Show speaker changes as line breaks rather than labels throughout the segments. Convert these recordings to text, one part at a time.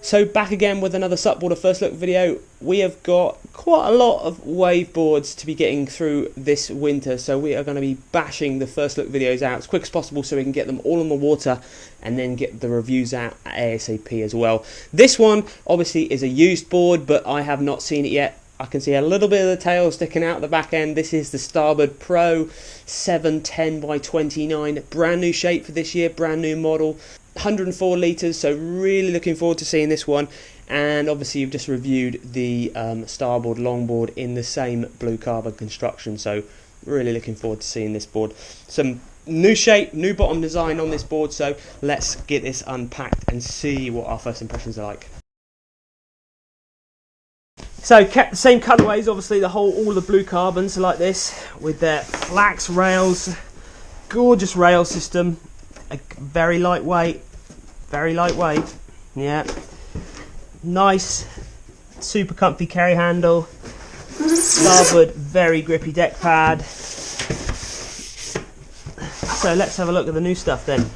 So back again with another SUPboarder first look video. We have got quite a lot of wave boards to be getting through this winter, so we are going to be bashing the first look videos out as quick as possible so we can get them all on the water and then get the reviews out ASAP as well. This one obviously is a used board, but I have not seen it yet. I can see a little bit of the tail sticking out the back end. This is the Starboard Pro 710 by 29, brand new shape for this year, brand new model. 104 litres, so really looking forward to seeing this one. And obviously you've just reviewed the Starboard longboard in the same blue carbon construction, so really looking forward to seeing this board. Some new shape, new bottom design on this board, so let's get this unpacked and see what our first impressions are like. So kept the same colourways, obviously all the blue carbons are like this with their flax rails, gorgeous rail system. Very lightweight, yeah. Nice, super comfy carry handle. Starboard, very grippy deck pad. So let's have a look at the new stuff then.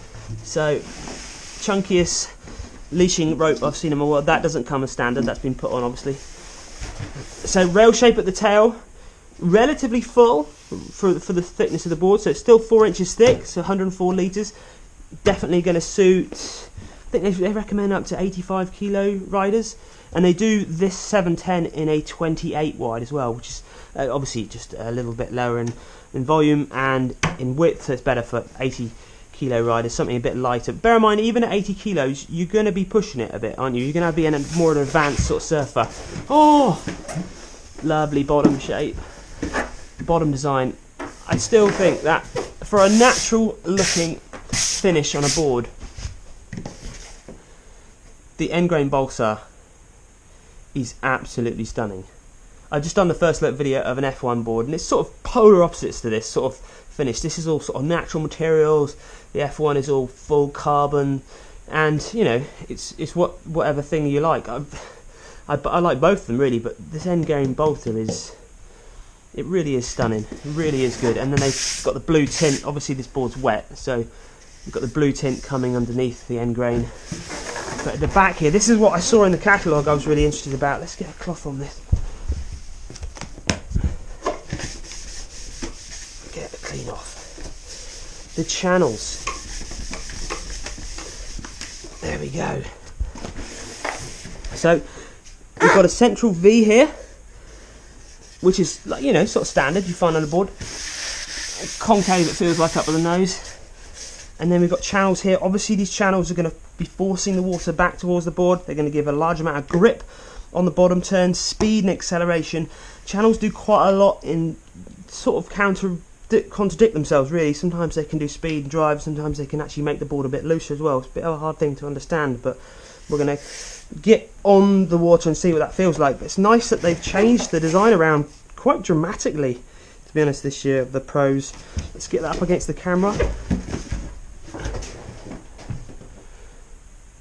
So, chunkiest leashing rope I've seen in my world. That doesn't come as standard, that's been put on obviously. So rail shape at the tail, relatively full for the thickness of the board, so it's still 4 inches thick, so 104 litres. Definitely going to suit, I think they recommend up to 85 kilo riders, and they do this 710 in a 28 wide as well, which is obviously just a little bit lower in volume and in width, so it's better for 80 kilo riders, something a bit lighter. Bear in mind, even at 80 kilos, you're going to be pushing it a bit, aren't you? You're going to be in a more advanced sort of surfer. Oh, lovely bottom shape, bottom design. I still think that for a natural looking finish on a board, the end grain balsa is absolutely stunning. I've just done the first look video of an F1 board, and it's sort of polar opposites to this sort of finish. This is all sort of natural materials. The F1 is all full carbon, and you know, it's whatever thing you like. I like both of them really, but this end grain balsa it really is stunning. It really is good. And then they've got the blue tint. Obviously this board's wet, so you've got the blue tint coming underneath the end grain. But at the back here, this is what I saw in the catalogue I was really interested about. Let's get a cloth on this. Get it clean off. The channels. There we go. So we've got a central V here, which is, like, you know, sort of standard you find on a board. Concave, it feels like, up with the nose. And then we've got channels here. Obviously these channels are going to be forcing the water back towards the board. They're going to give a large amount of grip on the bottom turn, speed and acceleration. Channels do quite a lot in sort of contradict themselves really. Sometimes they can do speed and drive, sometimes they can actually make the board a bit looser as well. It's a bit of a hard thing to understand, but we're going to get on the water and see what that feels like. But it's nice that they've changed the design around quite dramatically, to be honest, this year, the pros. Let's get that up against the camera.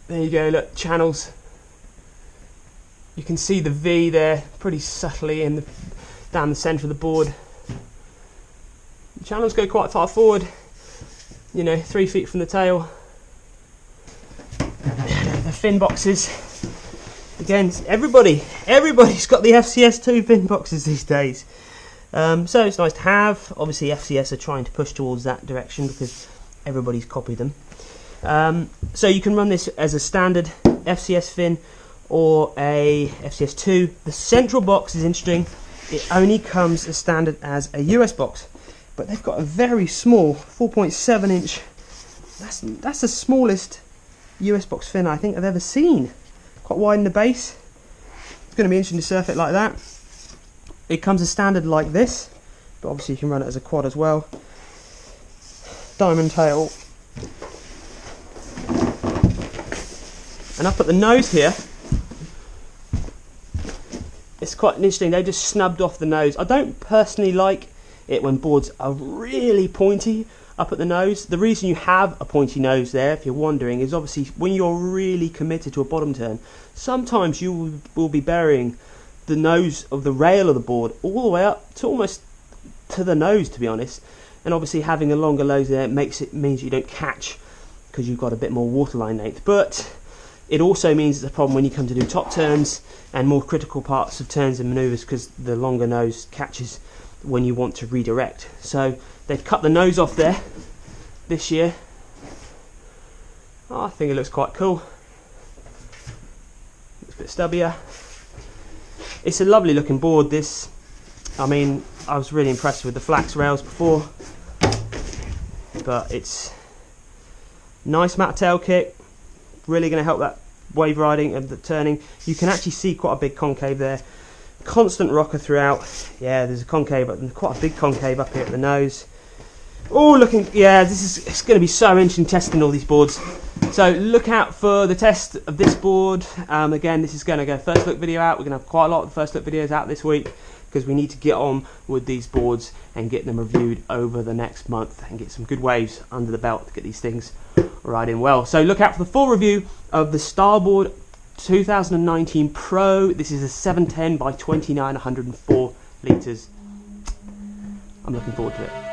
There you go, look, channels. You can see the V there pretty subtly down the centre of the board. The channels go quite far forward, you know, 3 feet from the tail. The fin boxes, again, everybody's got the FCS2 fin boxes these days. So it's nice to have. Obviously FCS are trying to push towards that direction because everybody's copied them. So you can run this as a standard FCS fin or a FCS2. The central box is interesting. It only comes as standard as a US box, but they've got a very small 4.7 inch. That's the smallest US box fin I think I've ever seen. Quite wide in the base. It's going to be interesting to surf it like that. It comes as standard like this, but obviously you can run it as a quad as well. Diamond tail. And up at the nose here, it's quite interesting. They just snubbed off the nose. I don't personally like it when boards are really pointy up at the nose. The reason you have a pointy nose there, if you're wondering, is obviously when you're really committed to a bottom turn, sometimes you will be burying the nose of the rail of the board all the way up to almost to the nose, to be honest. And obviously having a longer nose there means you don't catch because you've got a bit more waterline length. But It also means it's a problem when you come to do top turns and more critical parts of turns and manoeuvres, because the longer nose catches when you want to redirect. So they've cut the nose off there this year. Oh, I think it looks quite cool. Looks a bit stubbier. It's a lovely looking board, this. I mean, I was really impressed with the flax rails before, but it's nice matte tail kick, really going to help that wave riding and the turning. You can actually see quite a big concave there. Constant rocker throughout. Yeah, there's a concave, but quite a big concave up here at the nose. Oh, looking, yeah, it's going to be so interesting testing all these boards. So look out for the test of this board. Again, this is going to go first look video out. We're going to have quite a lot of first look videos out this week, because we need to get on with these boards and get them reviewed over the next month and get some good waves under the belt to get these things riding well. So look out for the full review of the Starboard 2019 Pro. This is a 710 by 29, 104 litres. I'm looking forward to it.